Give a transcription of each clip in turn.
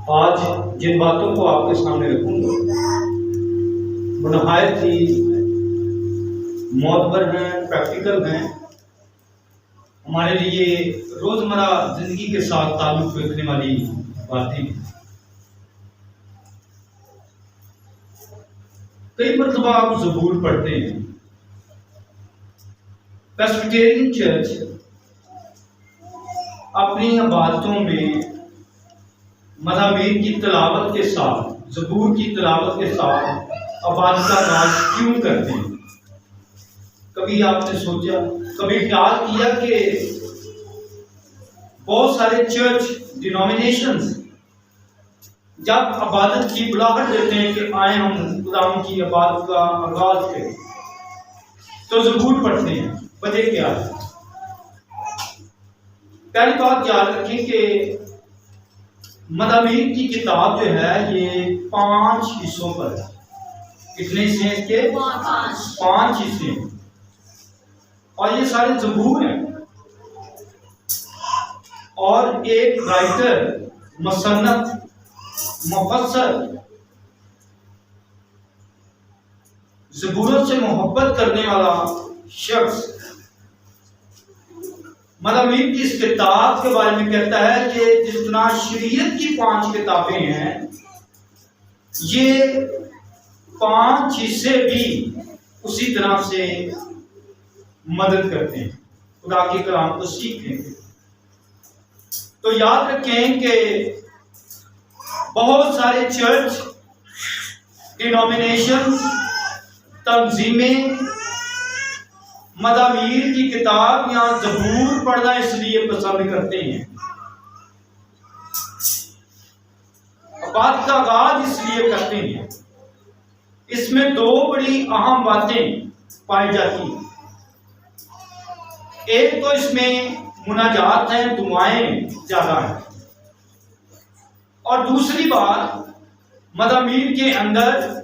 आज जिन बातों को आपके सामने रखूंगा वो नहायत ही मौतबर हैं, प्रैक्टिकल हैं, हमारे लिए रोजमर्रा जिंदगी के साथ ताल्लुक रखने वाली बातें। कई मरतबा आप ज़बूर पढ़ते हैं। प्रेस्बिटेरियन चर्च अपनी इबादतों में मज़ामीर की तिलावत के साथ, ज़बूर की तिलावत के साथ इबादत का आगाज़ क्यों करते हैं? कभी आपने सोचा, कभी ख्याल किया कि बहुत सारे चर्च डिनोमिनेशंस जब इबादत की बुलाहट देते हैं कि आए हम खुदावंद की इबादत का आगाज़ करें, तो ज़बूर पढ़ते हैं। वजह क्या है? पहली बात याद रखें कि मज़ामीर की किताब जो है ये 5 हिस्सों पर है। कितने हिस्से हैं इसके? 5 हिस्से हैं और ये सारे ज़बूर हैं। और एक राइटर, मुसन्नफ, मुफस्सर ज़बूरों से मोहब्बत करने वाला शख्स मज़ामीर की इस किताब के बारे में कहता है कि जिस तरह शरीयत की 5 किताबें हैं, ये 5 हिस्से भी उसी तरह से मदद करते हैं खुदा के कलाम को सीखने के। तो याद रखें कि बहुत सारे चर्च, डिनोमिनेशन, तंजीमें मज़ामीर की किताब या ज़बूर पढ़ना इसलिए पसंद करते हैं, बात का आगाज इसलिए करते हैं। इसमें 2 बड़ी अहम बातें पाई जाती हैं। एक तो इसमें मुनाजात है, दुआएं ज्यादा है, और दूसरी बात मज़ामीर के अंदर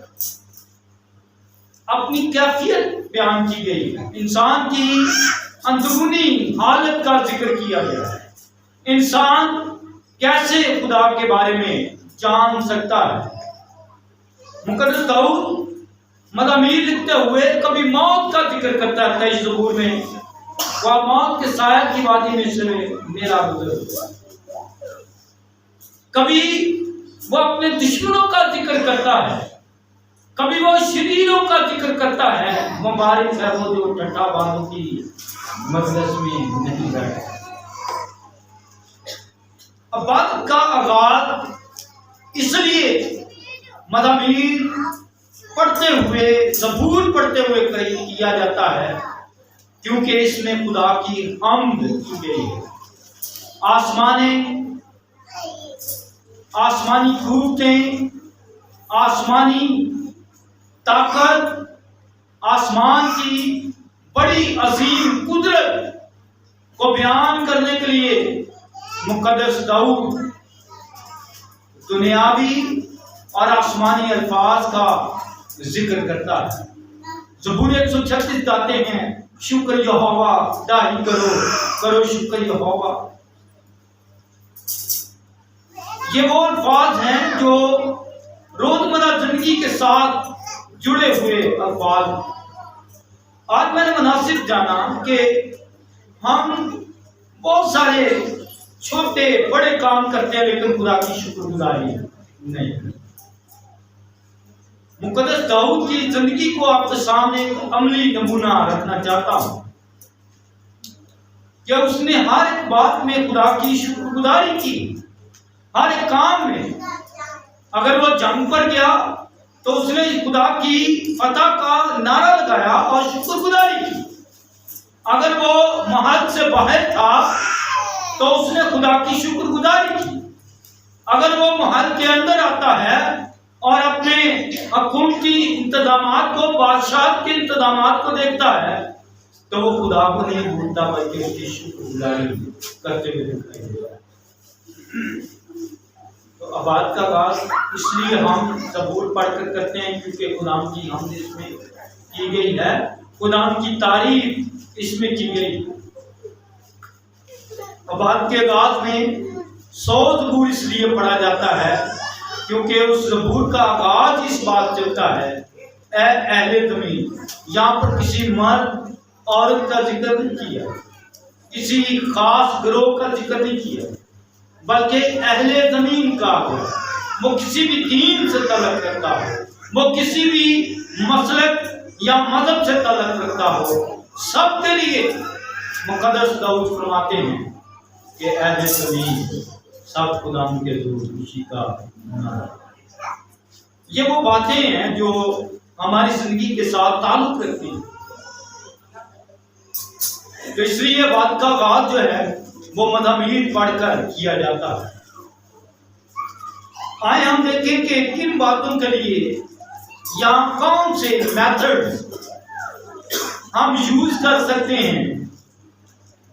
अपनी कैफियत बयान की गई है। इंसान की अंदरूनी हालत का जिक्र किया गया है। इंसान कैसे खुदा के बारे में जान सकता है। मुकद्दस दाऊद मज़ामीर लिखते हुए कभी मौत का जिक्र करता है इस ज़बूर में, वह मौत के साया की वादी में से मेरा गुजर। कभी वो अपने दुश्मनों का जिक्र करता है, कभी वो शरीरों का जिक्र करता है। मुबारक है वो जो टट्टाबाजों की मजलिस में नहीं बैठे। इबादत का आगाज इसलिए मज़ामीर पढ़ते हुए, ज़बूर पढ़ते हुए किया जाता है क्योंकि इसमें खुदा की हम्द की गई है। आसमानी खूबतें, आसमानी ताकत, आसमान की बड़ी अजीम कुदरत को बयान करने के लिए मुकद्दस दाऊद दुनियावी और आसमानी अल्फाज का जिक्र करता है। ज़बूर 136 गाते हैं, शुक्र यहोवा, दाही करो करो शुक्र यहोवा। ये वो अल्फाज हैं जो रोजमर्रा जिंदगी के साथ जुड़े हुए अल्फाज। आज मैंने मुनासिब जाना कि हम बहुत सारे छोटे बड़े काम करते हैं लेकिन खुदा की शुक्रगुजारी नहीं करते। मुकद्दस दाऊद की जिंदगी को आपके सामने एक अमली नमूना रखना चाहता हूं कि उसने हर एक बात में खुदा की शुक्रगुजारी की। हर एक काम में, अगर वो जंग पर गया तो उसने खुदा की फतह का नारा लगाया और शुक्रगुजारी की। अगर वो महल से बाहर था तो उसने खुदा की शुक्रगुजारी की। अगर वो महल के अंदर आता है और अपने हुकूमती इंतजामात को, बादशाह के इंतजामात को देखता है तो वो खुदा को नहीं भूलता बल्कि उसकी शुक्रगुजारी करते हुए दिखाई देता है। तो इबादत का आगाज इसलिए हम ज़बूर पढ़कर करते हैं क्योंकि खुदा की हमद इसमें की गई है, खुदा की तारीफ इसमें की गई। इबादत के आगाज में 100 ज़बूर इसलिए पढ़ा जाता है क्योंकि उस ज़बूर का आगाज इस बात चलता है, ए अहले ज़मीन। यहाँ पर किसी मर्द औरत का जिक्र नहीं किया, किसी खास ग्रोह का जिक्र नहीं किया, बल्कि अहले ज़मीन का हो, वो किसी भी दीन से तल्लुक़ रखता हो, वो किसी भी मसलक या मजहब से तल्लुक़ रखता हो, सबके लिए मुक़द्दस दाऊद फरमाते हैं कि अहले ज़मीन सब खुदा के ज़रूर खुशी का मनाना। ये वो बातें हैं जो हमारी जिंदगी के साथ ताल्लुक रखती हैं। तो इसलिए बात का आगाज जो है वो मज़ामीर पढ़कर किया जाता है। आए हम देखें कि किन बातों के लिए या कौन से मेथड हम यूज कर सकते हैं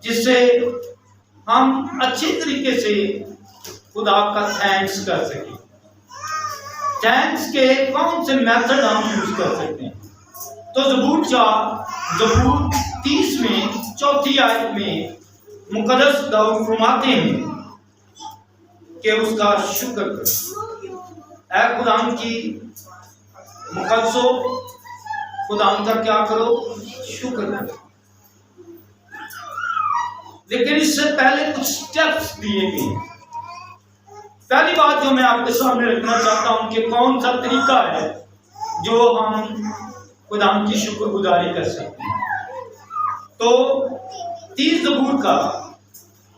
जिससे हम अच्छे तरीके से खुदा का थैंक्स कर सकें। थैंक्स के कौन से मेथड हम यूज कर सकते हैं? तो ज़बूर 30 में 4थी आयत में मुक़द्दस दाऊद फरमाते हैं कि उसका शुक्र करो। ऐ खुदाम की मुक़द्दसो, खुदाम का क्या करो? शुक्र करो। लेकिन इससे पहले कुछ स्टेप्स दिए गए। पहली बात जो मैं आपके सामने रखना चाहता हूं कि कौन सा तरीका है जो हम खुदाम की शुक्रगुजारी कर सकते हैं। तो 30 ज़बूर का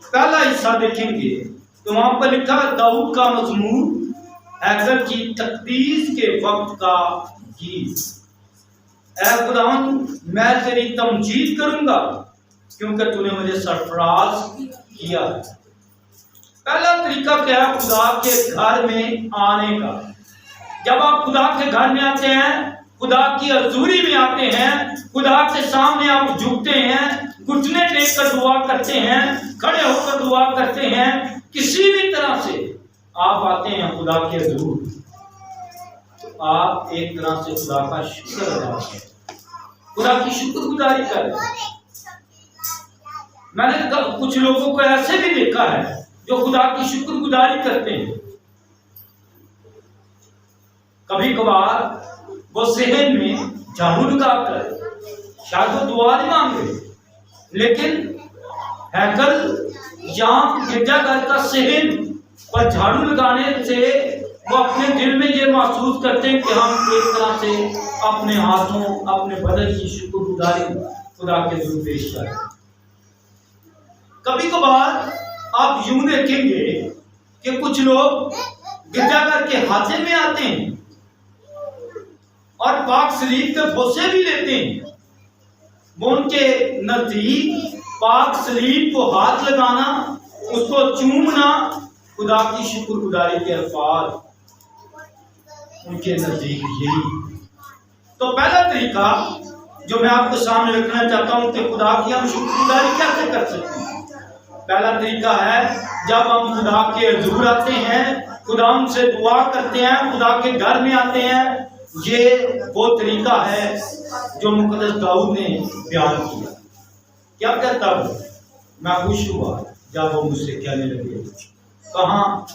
पहला हिस्सा देखेंगे तो वहां पर लिखा, दाऊद का मज़मूर, हैकल की तक़दीस के वक्त का गीत। ऐ खुदावंद, मैं तेरी तमजीद करूंगा क्योंकि तूने मुझे सरफराज किया। पहला तरीका क्या है खुदा के घर में आने का? जब आप खुदा के घर में आते हैं, खुदा की हज़ूरी में आते हैं, खुदा के सामने आप झुकते हैं, घुटने टेक कर दुआ करते हैं, खड़े होकर दुआ करते हैं, किसी भी तरह से आप आते हैं खुदा के हज़ूर, तो आप एक तरह से खुदा का शुक्र अदा करें, खुदा की शुक्रगुजारी करें। मैंने कुछ लोगों को ऐसे भी देखा है जो खुदा की शुक्रगुजारी करते हैं। कभी कभार वो सेहन में झाड़ू लगाकर, शायद वो दुआ नहीं मांग रहे, लेकिन हैकल या गिरजाघर का सेहन पर झाड़ू लगाने से वो अपने दिल में ये महसूस करते हैं कि हम एक तरह से अपने हाथों, अपने बदन की शुक्रगुजारी खुदा के रूप पेश करें। कभी कभार आप यूं देखेंगे कि कुछ लोग गिरजाघर के हाथे में आते हैं और पाक सलीब पे बोसे भी लेते हैं। वो उनके नजदीक पाक सलीब को हाथ लगाना, उसको चूमना, खुदा की शुक्रगुजारी के अल्फाज उनके नजदीक यही। तो पहला तरीका जो मैं आपके सामने रखना चाहता हूं कि खुदा की हम शुक्रगुजारी कैसे कर सकते हैं। पहला तरीका है जब हम खुदा के हज़ूर आते हैं, खुदा से दुआ करते हैं, खुदा के घर में आते हैं, ये वो तरीका है जो मुक़द्दस दाऊद ने बयान किया। क्या कहता वो? मैं खुश हुआ जब वो मुझसे कहने लगे, कहाँ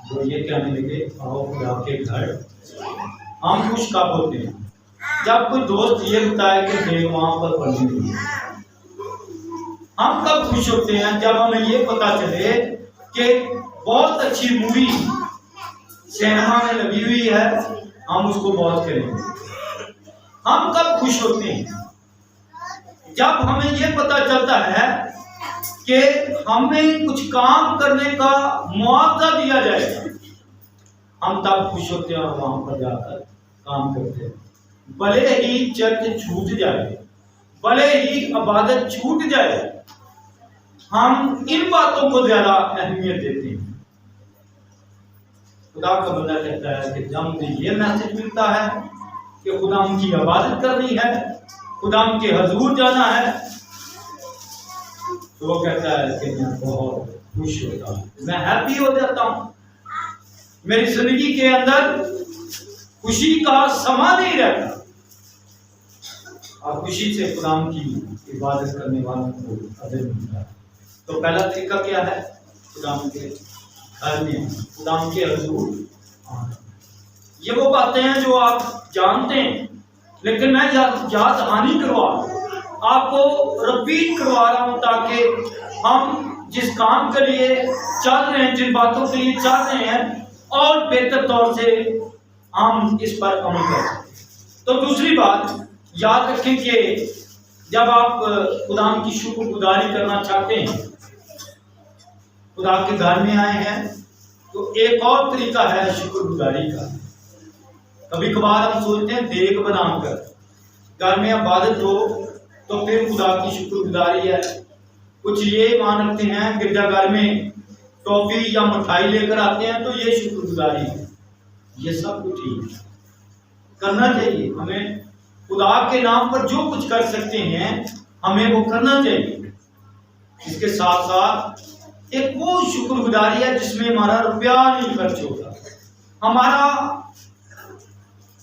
वो ये कहने लगे, आओ खुदा के घर। हम खुश कब होते हैं? जब कोई दोस्त ये बताए कि मैं वहां पर पढ़ने नहीं है। हम कब खुश होते हैं? जब हमें ये पता चले कि बहुत अच्छी मूवी सिनेमा में लगी हुई है, हम उसको बहुत करेंगे। हम कब खुश होते हैं? जब हमें ये पता चलता है कि हमें कुछ काम करने का मुआवजा दिया जाएगा, हम तब खुश होते हैं और वहां पर जाकर काम करते हैं। भले ही चर्च छूट जाए, भले ही इबादत छूट जाए, हम इन बातों को ज्यादा अहमियत देते हैं। खुदा का बंदा कहता है कि जब मुझे ये मैसेज मिलता है कि खुदा की इबादत करनी है, खुदा के हजूर जाना है, तो वो कहता है कि मैं बहुत खुश होता हूँ, मैं हैप्पी हो जाता हूँ। मेरी जिंदगी के अंदर खुशी का समा नहीं रहता। और खुशी से खुदाम की इबादत करने वालों को अजर मिलता है। तो पहला तरीका क्या है? खुदाम के घर में, खुदाम के हजूर आना। ये वो बातें हैं जो आप जानते हैं, लेकिन मैं याद दहानी करवा आपको रिपीट करवा रहा हूँ, ताकि हम जिस काम के लिए चल रहे हैं, जिन बातों के लिए चल रहे हैं, और बेहतर तौर से हम इस पर अमल कर सकें। तो दूसरी बात याद रखें कि जब आप खुदाम की शुक्रगुजारी करना चाहते हैं, खुदा के घर में आए हैं, तो एक और तरीका है शुक्रगुजारी का। कभी कभार हम सोचते हैं देग बनाकर घर में इबादत हो तो फिर खुदा की शुक्रगुजारी है। कुछ ये मान रखते हैं गिरजाघर में टॉफी या मिठाई लेकर आते हैं तो ये शुक्रगुजारी है। ये सब कुछ ठीक है, करना चाहिए। हमें खुदा के नाम पर जो कुछ कर सकते हैं हमें वो करना चाहिए। इसके साथ साथ एक वो शुक्रगुजारी है जिसमें हमारा रुपया नहीं खर्च होता, हमारा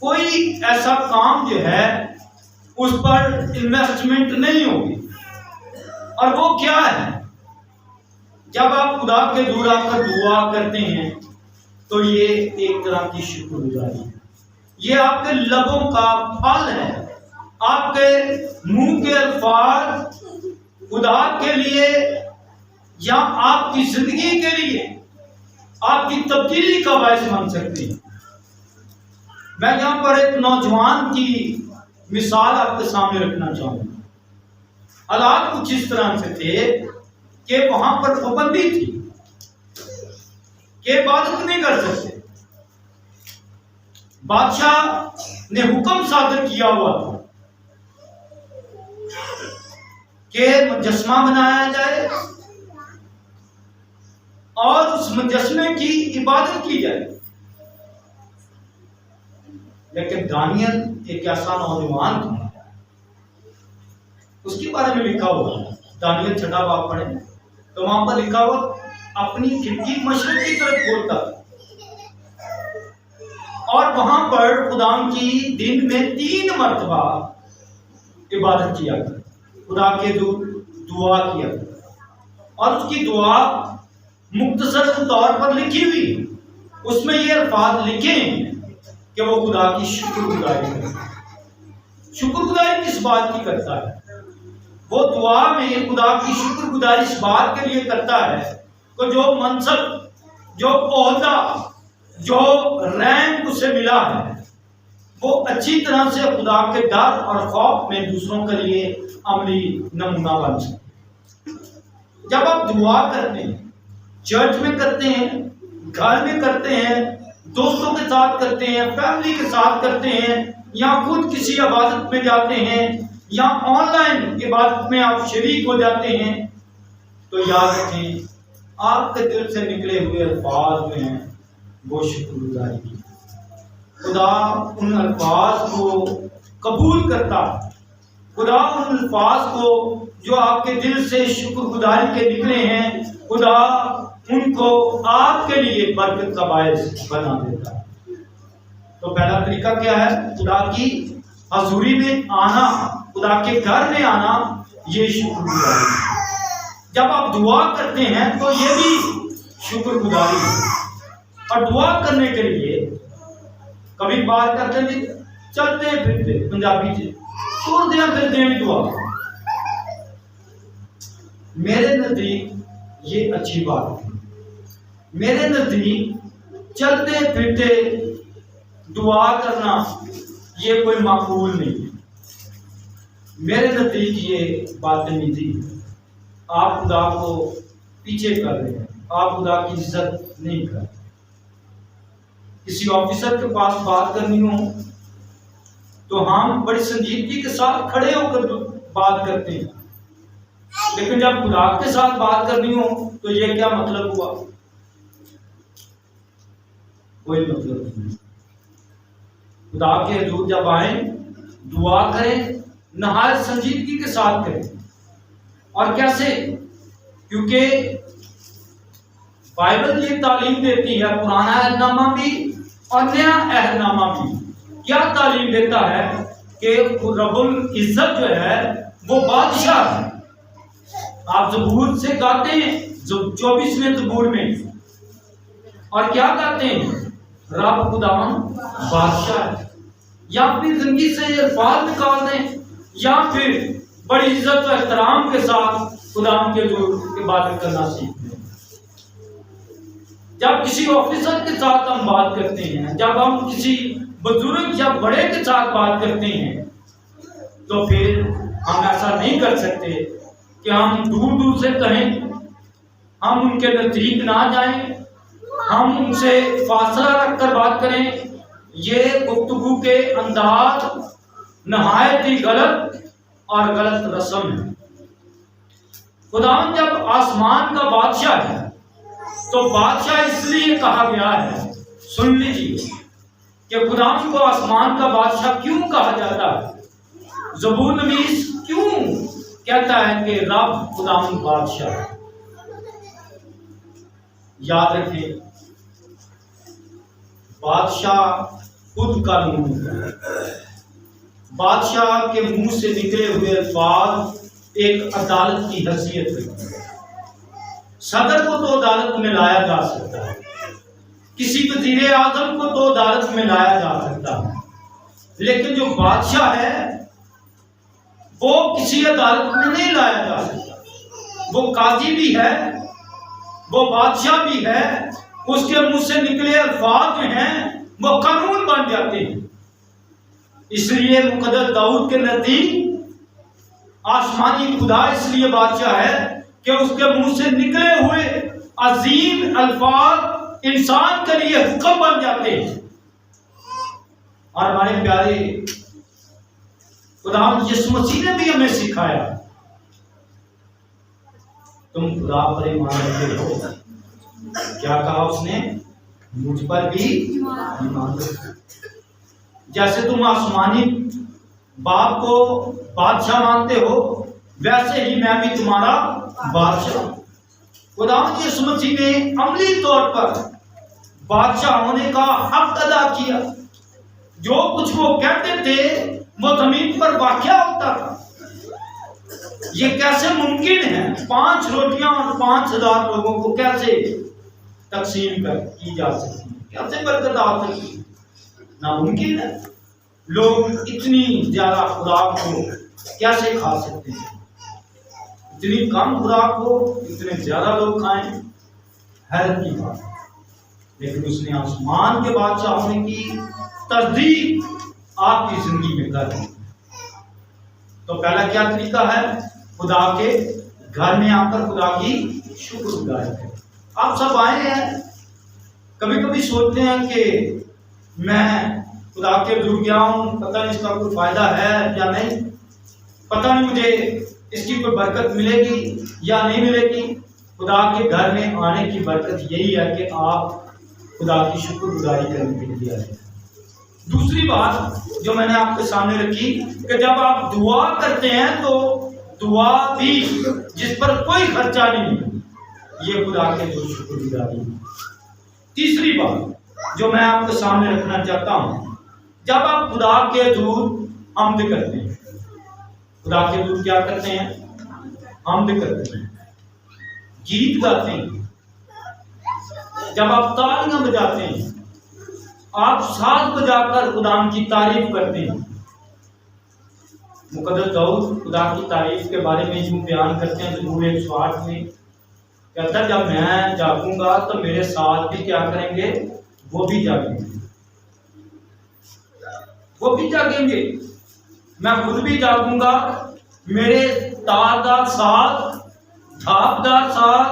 कोई ऐसा काम जो है उस पर इन्वेस्टमेंट नहीं होगी। और वो क्या है? जब आप खुदा के दूर आकर दुआ करते हैं तो ये एक तरह की शुक्रगुजारी है। ये आपके लबों का फल है, आपके मुंह के अल्फाज खुदा के लिए या आपकी जिंदगी के लिए आपकी तब्दीली का बायस बन सकती है। मैं यहां पर एक नौजवान की मिसाल आपके सामने रखना चाहूंगा। हालात कुछ इस तरह से थे कि वहां पर पाबंदी थी कि इबादत नहीं कर सकते। बादशाह ने हुक्म सादर किया हुआ था कि मुजस्मा बनाया जाए और उस मुजस्मे की इबादत की जाए। लेकिन दानियल एक ऐसा नौजवान था, उसके बारे में लिखा हुआ है, दानियल 6 बाब पढ़े तो वहां पर लिखा हुआ अपनी खिड़की मशरक की तरफ खोलता और वहां पर खुदा की दिन में 3 मरतबा इबादत किया करता, खुदा के दुआ किया करता। और उसकी दुआ मुख्तसर तौर पर लिखी हुई, उसमें ये अल्फाज लिखे कि वो खुदा की शुक्रगुजारी करता है। शुक्रगुजारी किस बात की करता है? वो दुआ में खुदा की शुक्रगुजारी इस बात के लिए करता है कि जो मनसब, जो ओहदा, जो रैंक उसे मिला है वो अच्छी तरह से खुदा के डर और खौफ में दूसरों के लिए अमली नमूना बन सके। जब आप दुआ करते हैं, चर्च में करते हैं, घर में करते हैं, दोस्तों के साथ करते हैं, फैमिली के साथ करते हैं, या खुद किसी इबादत में जाते हैं, या ऑनलाइन इबादत में आप शरीक हो जाते हैं, तो याद रखें आपके दिल से निकले हुए अल्फाज में हैं वो शुक्रगुजारी की। खुदा उन अल्फाज को कबूल करता, खुदा उन अल्फाज को जो आपके दिल से शुक्रगुजारी के निकले हैं, खुदा उनको आपके लिए बरकत का बायस बना देता है। तो पहला तरीका क्या है? खुदा की हजूरी में आना, खुदा के घर में आना, ये शुक्रगुजारी है। जब आप दुआ करते हैं तो ये भी शुक्रगुजारी है। और दुआ करने के लिए कभी बात करते थे चलते फिरते, पंजाबी से तुरदे फिरदे भी दुआ। मेरे नजदीक ये अच्छी बात है। मेरे नजदीक चलते फिरते दुआ करना ये कोई माकूल नहीं है। मेरे नजदीक ये बदतमीजी है। आप खुदा को पीछे कर रहे हैं, आप खुदा की इज्जत नहीं कर रहे। किसी ऑफिसर के पास बात करनी हो तो हम बड़ी संजीदगी के साथ खड़े होकर बात करते हैं, लेकिन जब खुदा के साथ बात करनी हो तो ये क्या मतलब हुआ? कोई मतलब नहीं। खुदा के हजूर जब आए, दुआ करें, नहायत संजीदगी के साथ करें। और कैसे? क्योंकि बाइबल ये तालीम देती है, पुराना अहदनामा भी और नया अहदनामा भी क्या तालीम देता है कि रब्बुल इज्जत जो है वो बादशाह है। आप ज़बूर से गाते हैं, 24वें ज़बूर में, और क्या गाते हैं? रब खुदावन बादशाह है। या फिर जिंदगी से अल्फाज निकाल दें, या फिर बड़ी इज्जत और एहतराम के साथ खुदावन के हजूर इबादत करना सीखते हैं। जब किसी ऑफिसर के साथ हम बात करते हैं, जब हम किसी बुजुर्ग या बड़े के साथ बात करते हैं, तो फिर हम ऐसा नहीं कर सकते कि हम दूर दूर से कहें, हम उनके नजदीक ना जाएं, हम उनसे फासला रखकर बात करें। ये गुफ्तगू के अंदाज नहायत ही गलत और गलत रस्म है। खुदावन जब आसमान का बादशाह है तो बादशाह इसलिए कहा गया है, सुन लीजिए, कि खुदावन को आसमान का बादशाह क्यों कहा जाता है। ज़बूर नवीस क्यों कहता है कि रब खुदावन बादशाह है। याद रखें, बादशाह खुद कानून है। बादशाह के मुंह से निकले हुए अल्फाज एक अदालत की हैसियत रखते हैं। सदर को तो अदालत में लाया जा सकता है, किसी वजीर आजम को तो अदालत में लाया जा सकता है, लेकिन जो बादशाह है वो किसी अदालत में नहीं लाया जा सकता। वो काजी भी है, वो बादशाह भी है, उसके मुंह से निकले अल्फाज जो हैं वो कानून बन जाते हैं। इसलिए मुकद्दस दाऊद के नजदीक आसमानी खुदा इसलिए बादशाह है कि उसके मुंह से निकले हुए अजीम अल्फाज इंसान के लिए हुक्म बन जाते हैं। और हमारे प्यारे खुदा यीशु मसीह ने भी हमें सिखाया, तुम खुदा पर ईमान रखते हो। क्या कहा उसने? मुझ पर भी ईमान रखो। जैसे तुम आसमानी बाप को बादशाह मानते हो, वैसे ही मैं भी तुम्हारा बादशाह। खुदावंद यीशु मसीह ने अमली तौर पर बादशाह होने का हक अदा किया। जो कुछ वो कहते थे वो जमीन पर वाक़या होता था। ये कैसे मुमकिन है? 5 रोटियां और 5000 लोगों को कैसे तकसीम की जा सकती है? कैसे बरकत आ सकती है? नामुमकिन है। लोग इतनी ज्यादा खुराक को कैसे खा सकते हैं? इतनी कम खुराक हो इतने ज्यादा लोग खाएं, हैरत की बात। लेकिन उसने आसमान के बादशाह होने की तस्दीक आपकी जिंदगी में कर दी। तो पहला क्या तरीका है? खुदा के घर में आकर खुदा की शुक्रगुजारी करें। आप सब आए हैं, कभी कभी सोचते हैं कि मैं खुदा के जुड़ गया हूँ, पता नहीं इसका कोई फायदा है या नहीं, पता नहीं मुझे इसकी कोई बरकत मिलेगी या नहीं मिलेगी। खुदा के घर में आने की बरकत यही है कि आप खुदा की शुक्रगुजारी करने के लिए आए। दूसरी बात जो मैंने आपके सामने रखी कि जब आप दुआ करते हैं तो दुआ भी जिस पर कोई खर्चा नहीं, ये खुदा के जो शुक्रगुजारी है। तीसरी बात जो मैं आपके सामने रखना चाहता हूँ, जब आप खुदा के दूत हम्द करते हैं, खुदा के दूत क्या करते हैं? हम्द करते हैं, गीत गाते हैं। जब आप तालियां बजाते हैं, आप साज बजाकर खुदा की तारीफ करते हैं। मुकद्दस दाऊद खुदा की तारीफ के बारे में यूं बयान करते हैं ज़बूर 108 में, कहता है जब मैं जागूंगा तो मेरे साथ भी क्या करेंगे? वो भी जागेंगे, वो भी जागेंगे। मैं खुद भी जागूंगा, मेरे तारदार साथ, धाकदार साथ,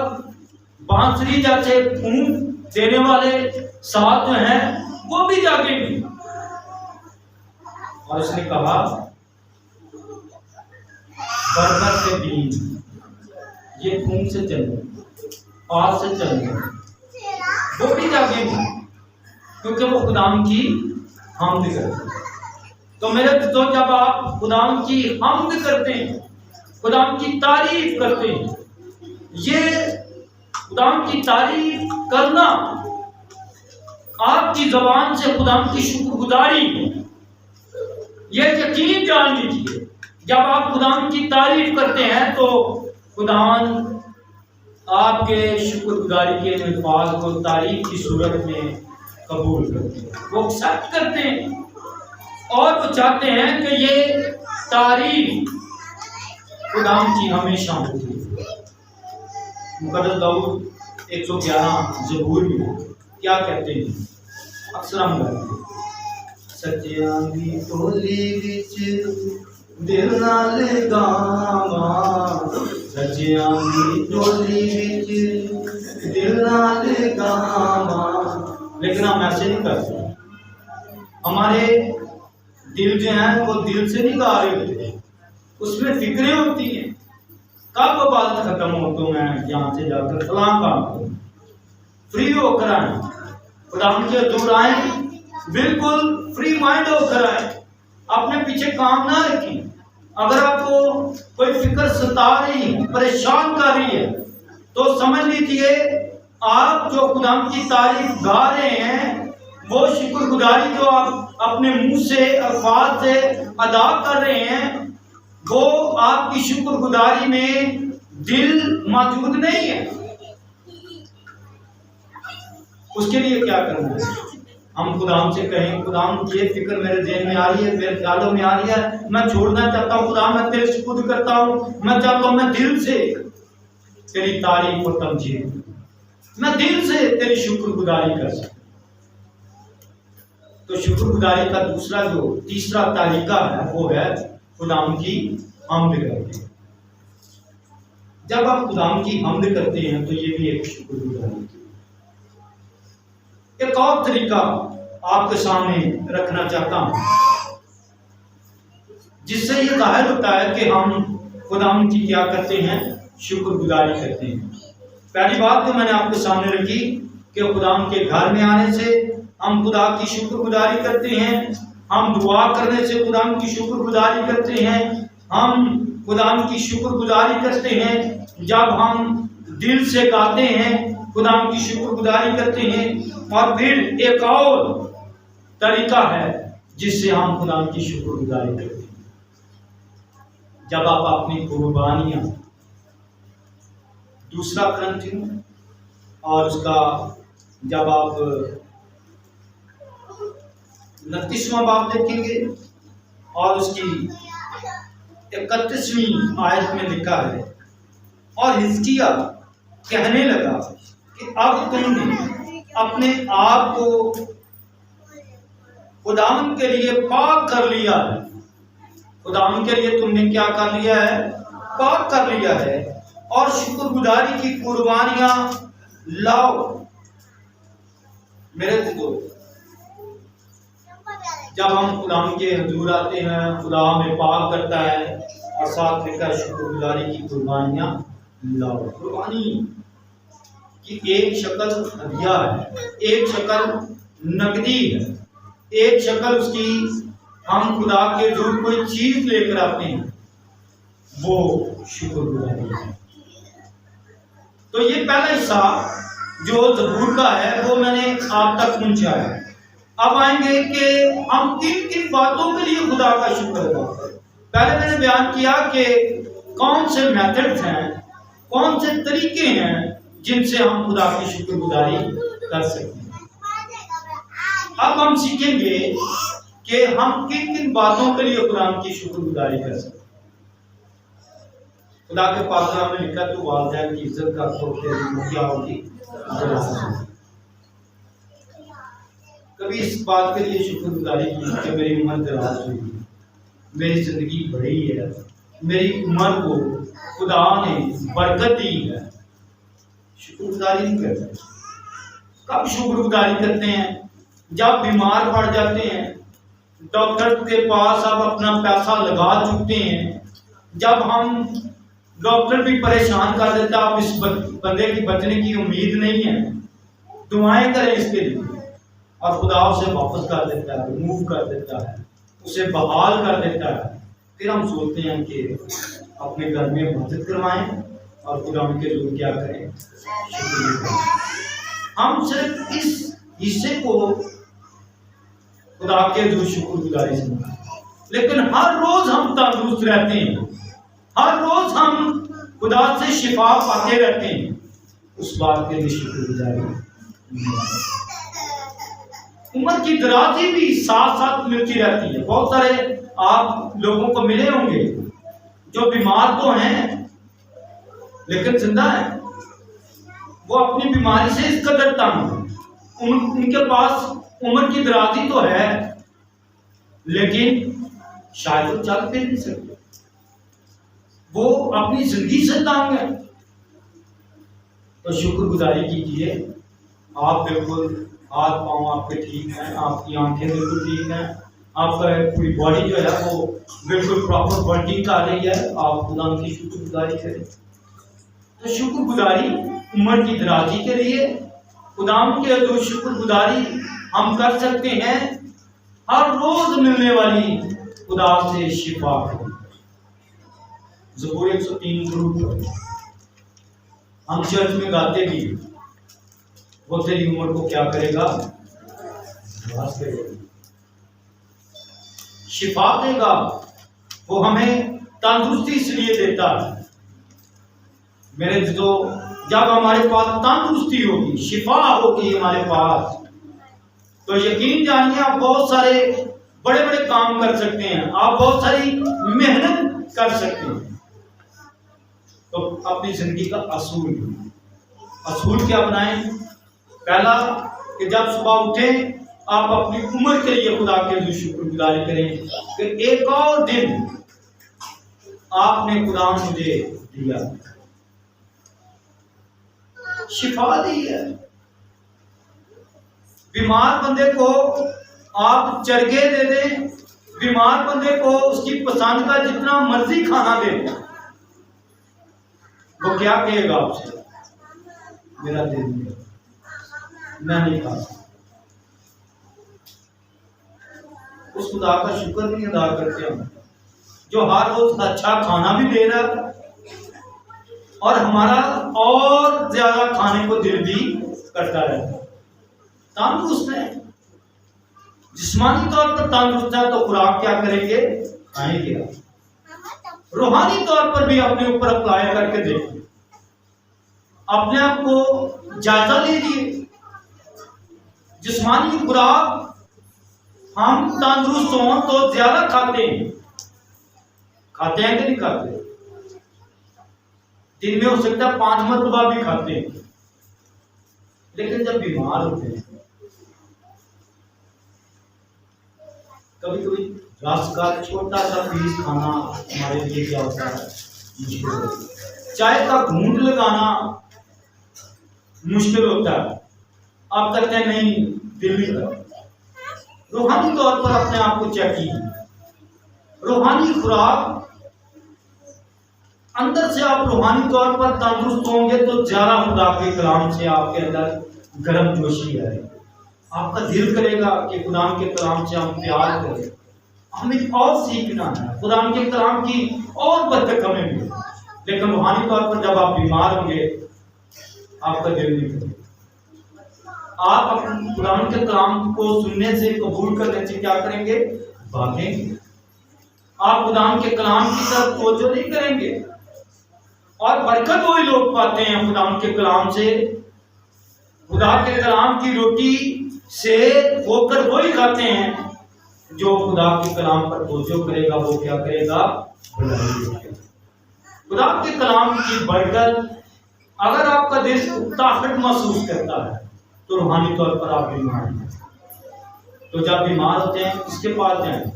बांसुरी जैसे फूंक देने वाले साथ जो हैं वो भी जागेंगे। और उसने कहा बरकत से बीन, ये खून से चले, आग से चले, वो भी जागेंगे क्योंकि वो खुदाम की हम्द करते हैं। तो मेरे दोस्तों, जब आप खुदाम की हम्द करते हैं, खुदाम की तारीफ करते हैं, ये खुदाम की तारीफ करना आपकी जबान से खुदाम की शुक्रगुजारी ये यकीन जान लीजिए, जब आप खुदावंद की तारीफ करते हैं तो खुदावंद आपके शुक्रगुजारी के अल्फाज को तारीफ की सूरत में कबूल करते हैं, वो एक्सेप्ट करते हैं और वो चाहते हैं कि ये तारीफ खुदावंद की हमेशा होती है। मुकद्दस दाऊद 111 ज़बूर में क्या कहते हैं, अक्सर हम गाते हैं, सच्चियां दी टोली विच दिल नाल गावां, सच्चियां दी टोली विच दिल नाल गावां। लेकिन हम ऐसे नहीं करते, हमारे दिल जो है वो दिल से नहीं गा रहे होते, उसमें फिक्रें होती हैं, कब इबादत खत्म हो तो मैं यहाँ से जाकर फलां काम करूं, फ्री होकर आए, खुदावंद के हज़ूर आए, बिल्कुल फ्री माइंड होकर आए, अपने पीछे काम ना रखें। अगर आपको कोई फिक्र सता रही है, परेशान कर रही है, तो समझ लीजिए आप जो खुदावंद की तारीफ गा रहे हैं, वो शुक्रगुजारी जो आप अपने मुंह से अल्फाज से अदा कर रहे हैं, वो आपकी शुक्रगुजारी में दिल मौजूद नहीं है। उसके लिए क्या करना है, हम खुदावंद से कहें, खुदावंद ये फिक्र मेरे ज़हन में आ रही है, मेरे ख्यालों में आ रही है, मैं छोड़ना चाहता हूँ, खुदा मैं तेरे शुक्र करता हूँ, मैं चाहता हूँ मैं दिल से तेरी तारीफ और तमजीद, मैं दिल से तेरी शुक्रगुजारी कर सकूं। तो शुक्रगुजारी का तीसरा तरीका है, वो है खुदावंद की हम्द करते हैं। जब आप खुदावंद की हम्द करते हैं तो ये भी एक शुक्रगुजारी। एक और तरीका आपके सामने रखना चाहता हूं, जिससे ये जाहिर होता है कि हम खुदावंद की क्या करते हैं, शुक्रगुजारी करते हैं। पहली बात जो मैंने आपके सामने रखी कि खुदावंद के घर में आने से हम खुदा की शुक्रगुजारी करते हैं, हम दुआ करने से खुदावंद की शुक्रगुजारी करते हैं, हम खुदावंद की शुक्रगुजारी करते हैं जब हम दिल से गाते हैं, खुदावंद की शुक्रगुजारी करते हैं। और फिर एक और तरीका है जिससे हम खुदावंद की शुक्रगुजारी करते हैं, जब आप अपनी कुर्बानियां, 2 कुरिन्थियों और उसका जब आप 29वां बाब देखेंगे और उसकी 31वीं आयत में लिखा है, और हिजकिया कहने लगा कि अब तुमने अपने आप को खुदावंद के लिए पाक कर लिया है, खुदावंद के लिए तुमने क्या कर लिया है, पाक कर लिया है, और शुक्रगुजारी की कुर्बानियां लाओ मेरे दोस्त। जब हम खुदावंद के हजूर आते हैं, खुदा हमें पाक करता है और साथ लिखा शुक्रगुजारी की कुर्बानियां लाओ। कुर्बानी की एक शक्ल हदिया है, एक शक्ल नकदी है, एक शक्ल उसकी हम खुदा के हजूर कोई चीज लेकर आते हैं, वो शुक्रगुजारी है। तो ये पहला हिस्सा जो ज़बूर का है वो मैंने आप तक पहुंचाया। अब आएंगे कि हम किन किन बातों के लिए खुदा का शुक्र अदा करें। पहले मैंने बयान किया कि कौन से मेथड्स हैं, कौन से तरीके हैं जिनसे हम खुदा की शुक्रगुजारी कर सकते हैं। अब हम सीखेंगे कि हम किन किन बातों के लिए खुदा की शुक्रगुजारी कर सकते हैं। खुदा के पाक में लिखा, तो वालिदैन की इज्जत का तो क्या होगी। कभी इस बात के लिए शुक्रगुजारी की कि मेरी उम्र दराज हुई, मेरी जिंदगी बढ़ी है, मेरी उम्र को खुदा ने बरकत दी है। शुक्रगुजारी नहीं करते। कब शुक्रगुजारी करते हैं? जब बीमार पड़ जाते हैं, डॉक्टर के पास आप अपना पैसा लगा चुके हैं, जब हम डॉक्टर भी परेशान कर देता है, आप इस बंदे की बचने की उम्मीद नहीं है, दुआएं करें इसके लिए, और खुदा उसे वापस कर देता है, रिमूव कर देता है, उसे बहाल कर देता है। फिर हम सोचते हैं कि अपने घर में मदद करवाएं और खुदा उनके लोग क्या करें, शुक्रिया करें। हम सिर्फ इस हिस्से को खुदा के जो शुक्रगुजारी से लेकिन हर रोज हम तंदुरुस्त रहते हैं, हर रोज हम खुदा से शिफा पाते रहते हैं, उस बात के लिए शुक्रगुजारी। उम्र की दराजी भी साथ साथ मिलती रहती है। बहुत सारे आप लोगों को मिले होंगे जो बीमार तो हैं लेकिन जिंदा है। वो अपनी बीमारी से इस कदर तंग, उनके पास उम्र की दराजी तो है लेकिन शायद वो चल फिर नहीं सकते, वो अपनी जिंदगी से तंग है। तो शुक्रगुजारी कीजिए। आप बिल्कुल हाथ पांव आपके ठीक हैं, आपकी आंखें बिल्कुल ठीक हैं, आपका पूरी बॉडी जो है वो बिल्कुल प्रॉपर वर्किंग कर रही है। आप खुदा की शुक्रगुजारी करें। तो शुक्रगुजारी उम्र की दराजी के लिए खुदाम के जो शुक्रगुजारी हम कर सकते हैं, हर रोज मिलने वाली खुदा से शिफा। ज़बूर 103 हम चर्च में गाते भी, वो तेरी उम्र को क्या करेगा, शिफा देगा। वो हमें तंदुरुस्ती इसलिए देता है मेरे जो, जब हमारे पास तंदुरुस्ती होगी, शिफा होगी हमारे पास, तो यकीन जानिए आप बहुत सारे बड़े बड़े काम कर सकते हैं, आप बहुत सारी मेहनत कर सकते हैं। तो अपनी जिंदगी का असूल क्या बनाएं? पहला कि जब सुबह उठे आप अपनी उम्र के लिए खुदा के लिए शुक्रगुजारी करें कि एक और दिन आपने खुदा मुझे दिया, शिफा दी है। बीमार बंदे को आप चरगे दे दें, बीमार बंदे को उसकी पसंद का जितना मर्जी खाना दे दें, वो क्या कहेगा आपसे, मेरा दे दिया, मैं नहीं खा सकता। उस खुदा का शुक्र नहीं अदा करते हम, जो हर रोज अच्छा खाना भी दे रहा है और हमारा और ज्यादा खाने को दिल भी करता रहता है। तंदुरुस्त है, जिस्मानी तौर पर तंदुरुस्त है तो खुराक क्या करेंगे, खाएंगे। रूहानी तौर पर भी अपने ऊपर अप्लाई करके देखिए, अपने आप को जायजा लीजिए। जिस्मानी खुराक हम तंदुरुस्त हों तो ज्यादा खाते हैं कि नहीं खाते? दिन में हो सकता है 5 मरतबा भी खाते हैं, लेकिन जब बीमार होते हैं कभी कभी रस का छोटा सा पीस खाना हमारे लिए क्या होता है, मुश्किल होता है। चाय का घूंट लगाना मुश्किल होता है, आप कहते हैं नहीं दिल नहीं करता। रूहानी तौर पर अपने आप को चेक कीजिए। रूहानी खुराक अंदर से आप रूहानी तौर पर तंदुरुस्त होंगे तो ज्यादा खुदा के कलाम से आपके अंदर गर्म जोशी है। आपका दिल करेगा कि खुदा के कलाम से हम प्यार करें, हमें और सीखना है, खुदा के कलाम की और बरकत हमें मिले। लेकिन रूहानी तौर पर जब आप बीमार होंगे आपका दिल नहीं करेगा। आप अपने खुदा के कलाम को सुनने से, कबूल करने से क्या करेंगे, भागेंगे। आप खुदा के कलाम की तरफ तवज्जो नहीं करेंगे। और बरकत वही लोग पाते हैं खुदा के कलाम से, खुदा के कलाम की रोटी से होकर वही खाते हैं जो खुदा के कलाम पर तवज्जो करेगा, वो क्या करेगा, खुदा के कलाम की बरकत। अगर आपका दिल उकताहट महसूस करता है तो रूहानी तौर पर आप बीमार हैं। तो जब बीमार होते हैं किसके पास जाएं,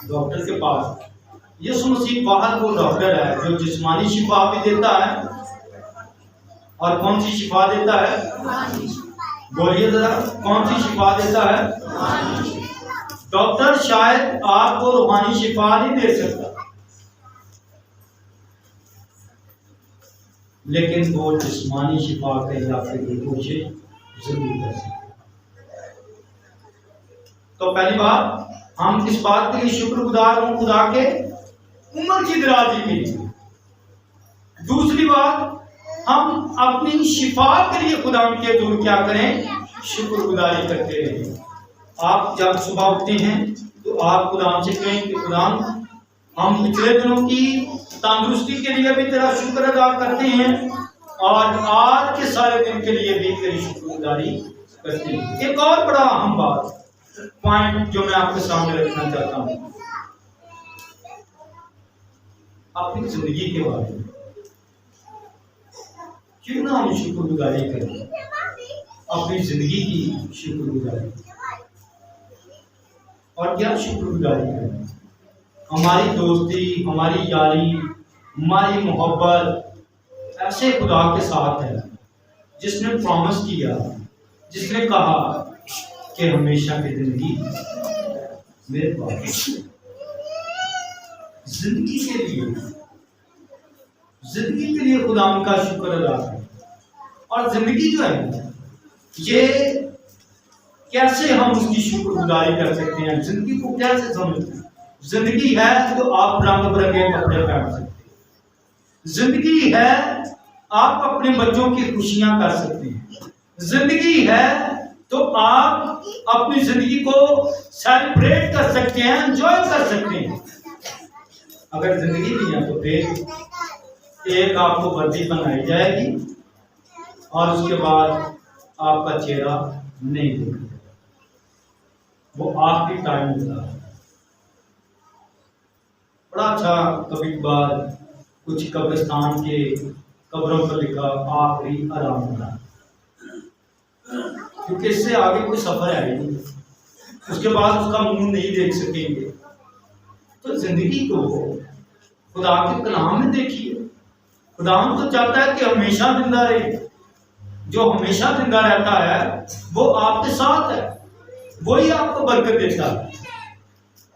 डॉक्टर के पास। यीशु मसीह बाहर वो डॉक्टर है जो जिस्मानी शिफा भी देता है, और कौन सी शिफा देता है, बोलिए जरा, कौन सी शिफा देता है? डॉक्टर शायद आपको रूहानी शिफा नहीं दे सकता, लेकिन वो जिस्मानी शिफा के लिए आपके लिए कोशिश जरूर कर सकते। तो पहली बात, हम इस बात के लिए शुक्रगुजार हों खुदा के उम्र की दराजी के लिए। दूसरी बात, हम अपनी शिफा के लिए खुदा के दूर क्या करें, शुक्रगुजारी करते रहें। आप जब सुबह उठते हैं तो आप खुदाम से कहें कि खुदाम हम पिछले दिनों की तंदुरुस्ती के लिए भी तेरा शुक्र अदा करते हैं और आज के सारे दिन के लिए भी तेरी शुक्रगुजारी करते हैं। एक और बड़ा अहम बात पॉइंट जो मैं आपके सामने रखना चाहता हूं अपनी जिंदगी के बारे में। क्यों ना हम शुक्रगुजारी करें अपनी जिंदगी की शुक्रगुजारी। और क्या शुक्रगुजारी करें? हमारी दोस्ती, हमारी यारी, हमारी मोहब्बत ऐसे खुदा के साथ है जिसने प्रॉमिस किया, जिसने कहा कि हमेशा की जिंदगी मेरे पास। जिंदगी के लिए खुदा का शुक्र अदा करें। और जिंदगी जो है ये कैसे हम उसकी शुक्रगुजारी कर सकते हैं? जिंदगी को कैसे समझते हैं? जिंदगी है तो आप रंग बिरंगे कपड़े पहन सकते हैं। जिंदगी है आप अपने बच्चों की खुशियां कर सकते हैं। जिंदगी है तो आप अपनी जिंदगी को सेलिब्रेट कर सकते हैं, एंजॉय कर सकते हैं। अगर जिंदगी नहीं है तो फिर एक आपको वर्दी बनाई जाएगी और उसके बाद आपका चेहरा नहीं दिखेगा। वो आखिरी टाइम होता है। बड़ा अच्छा कभी बार कुछ कब्रिस्तान के कब्रों पर लिखा आखिरी आराम होता, क्योंकि इससे आगे कोई सफर है नहीं, उसके बाद उसका मुंह नहीं देख सकेंगे। तो जिंदगी को खुदा के कलाम में देखिए। खुदा तो चाहता है कि हमेशा जिंदा रहे। जो हमेशा जिंदा रहता है वो आपके साथ है, वही आपको बरकत देता है।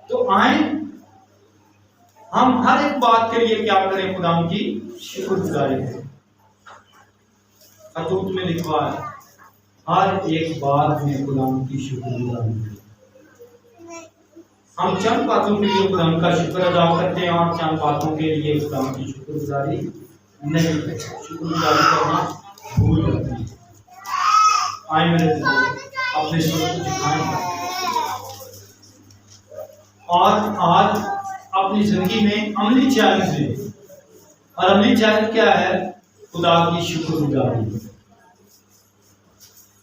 तो आए हम हर एक बात के लिए क्या करें? खुदा की शुक्रगुजारी करें। अतूत में लिखा है हर एक बात में खुदा की शुक्रगुजारी करें। हम चंद बातों के लिए खुदा का शुक्र अदा करते हैं और चंद बातों के लिए खुदा की शुक्रगुजारी नहीं करते। शुक्रगुजारी करना भूल जाते हैं। आए मेरे अपने स्वर को झुकाएं और आज अपनी जिंदगी में अमली चैलेंज लें। और अमली चैलेंज क्या है? खुदा की शुक्रगुजारी।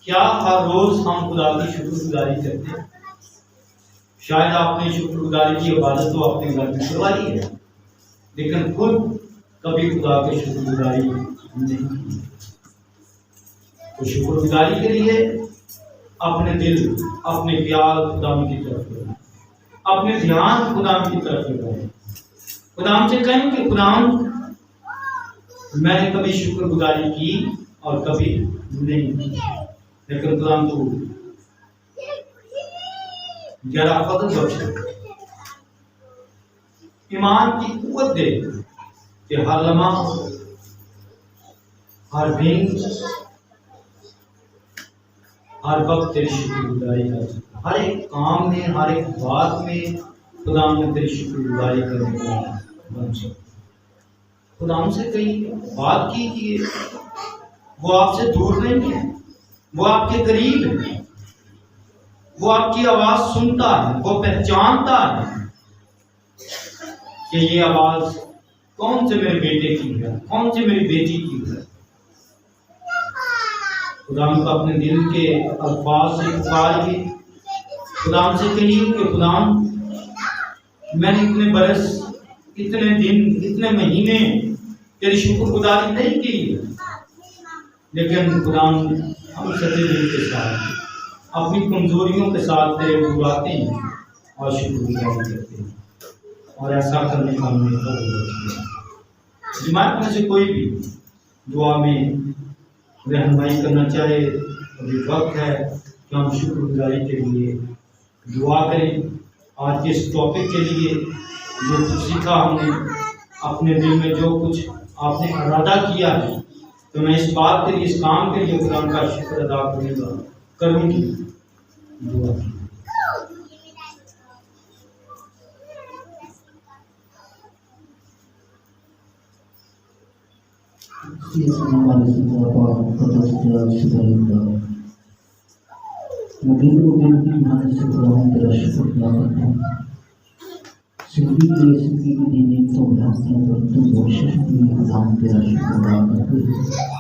क्या हर रोज हम खुदा की शुक्रगुजारी करते हैं? शायद आपने शुक्रगुजारी की इबादत तो अपने घर में करवाई है, लेकिन खुद कभी खुदा की शुक्रगुजारी नहीं की। तो शुक्रगुजारी के लिए अपने दिल, अपने प्यार खुदा की तरफ लगाएं, अपने ध्यान खुदा की तरफ लगाएं। खुदा से कहें कि खुदा मैंने कभी शुक्रगुजारी की और कभी नहीं की, लेकिन खुदा तू जरा फजल बख्श, ईमान की कुव्वत दे कि हर लम्हा, हर दिन, हर वक्त तेरी शुक्रगुजारी कर सकता। हर एक काम में, हर एक बात में खुदा में तेरी शुक्रगुजारी करने का बन सकता। खुदा से कहीं बात कीजिए। वो आपसे दूर नहीं है, वो आपके करीब है। वो आपकी आवाज सुनता है, वो पहचानता है कि ये आवाज कौन से मेरे बेटे की है, कौन से मेरी बेटी की है। खुदा को अपने दिल के अल्फाज से पुकारिए। खुदा से कहिए कि खुदा मैंने इतने बरस, इतने दिन, इतने महीने तेरी शुक्रगुजारी नहीं की, लेकिन खुदा हम सच्चे दिल के साथ अपनी कमजोरियों के साथ तेरे बुलाते हैं और शुक्रगुजारी करते हैं। और ऐसा करने का हमें जमात में से कोई भी दुआ में रहनुमाई करना चाहे, अभी वक्त है कि हम शुक्रगुजारी के लिए दुआ करें। आज के इस टॉपिक के लिए जो कुछ सीखा हमने, अपने दिल में जो कुछ आपने इरादा किया है, तो मैं इस बात के लिए, इस काम के लिए खुदा का शुक्र अदा करूँगी। दुआ Yes, मुबीन की ईमान से खुदावंद तेरा शुक्र अदा करता हूँ। जिंदगी के जिंदगी की दी नेमतों और हस्तियों पर तुम बख्शिश की खुदावंद तेरा शुक्र अदा करते हैं।